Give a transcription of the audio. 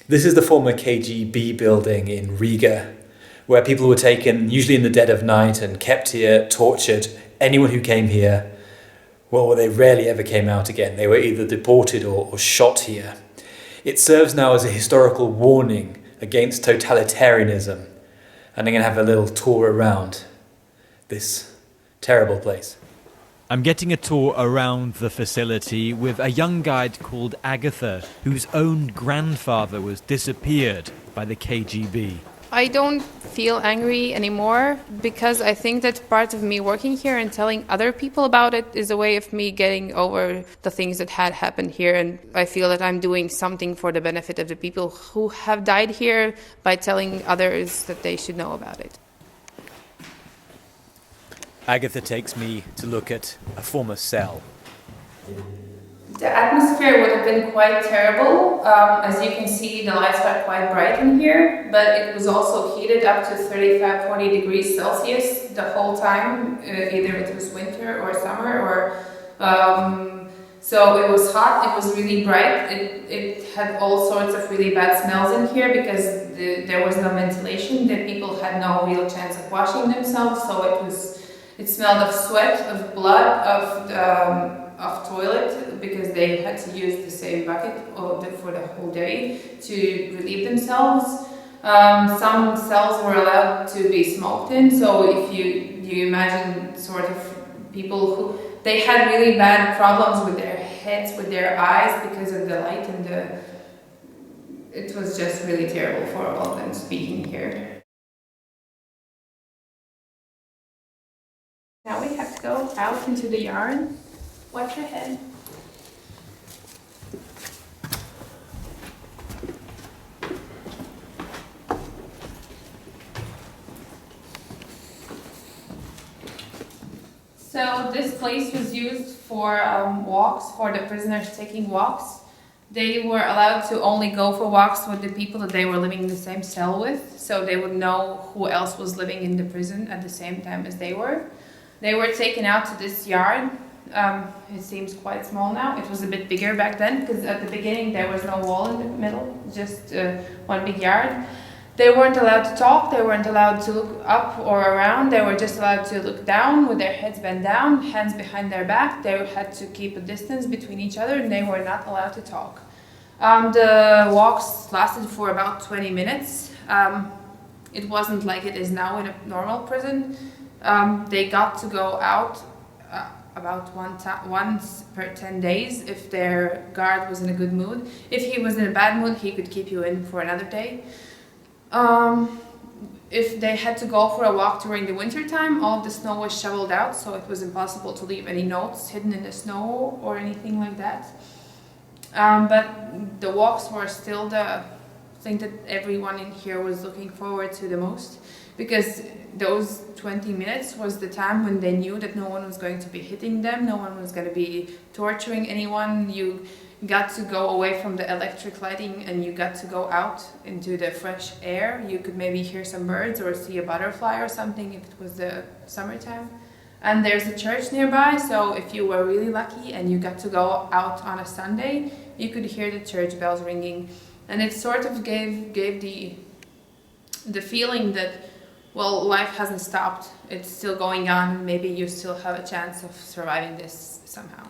This is the former KGB building in Riga, where people were taken, usually in the dead of night, and kept here, tortured. Anyone who came here, well, they rarely ever came out again. They were either deported or shot here. It serves now as a historical warning against totalitarianism. And I'm going to have a little tour around this terrible place. I'm getting a tour around the facility with a young guide called Agatha, whose own grandfather was disappeared by the KGB. I don't feel angry anymore because I think that part of me working here and telling other people about it is a way of me getting over the things that had happened here, and I feel that I'm doing something for the benefit of the people who have died here by telling others that they should know about it. Agatha takes me to look at a former cell. The atmosphere would have been quite terrible. As you can see, the lights are quite bright in here, but it was also heated up to 35-40 degrees Celsius the whole time. Either it was winter or summer, or so it was hot. It was really bright. It had all sorts of really bad smells in here because there was no ventilation. The people had no real chance of washing themselves, so it smelled of sweat, of blood, of toilet, because they had to use the same bucket for the whole day to relieve themselves. Some cells were allowed to be smoked in, so if you imagine sort of people who, they had really bad problems with their heads, with their eyes because of the light and it was just really terrible for all of them speaking here. Now we have to go out into the yard. Watch your head. So this place was used for walks, for the prisoners taking walks. They were allowed to only go for walks with the people that they were living in the same cell with, so they would know who else was living in the prison at the same time as they were. They were taken out to this yard. It seems quite small now. It was a bit bigger back then because at the beginning there was no wall in the middle, just one big yard. They weren't allowed to talk, they weren't allowed to look up or around, they were just allowed to look down with their heads bent down, hands behind their back. They had to keep a distance between each other and they were not allowed to talk. The walks lasted for about 20 minutes. It wasn't like it is now in a normal prison. They got to go out about once per 10 days if their guard was in a good mood. If he was in a bad mood, he could keep you in for another day. If they had to go for a walk during the winter time, all of the snow was shoveled out, so it was impossible to leave any notes hidden in the snow or anything like that. But the walks were still the thing that everyone in here was looking forward to the most, because those 20 minutes was the time when they knew that no one was going to be hitting them, no one was going to be torturing anyone. You got to go away from the electric lighting and you got to go out into the fresh air. You could maybe hear some birds or see a butterfly or something if it was the summertime. And there's a church nearby, so if you were really lucky and you got to go out on a Sunday, you could hear the church bells ringing. And it sort of gave the feeling that, well, life hasn't stopped. It's still going on. Maybe you still have a chance of surviving this somehow.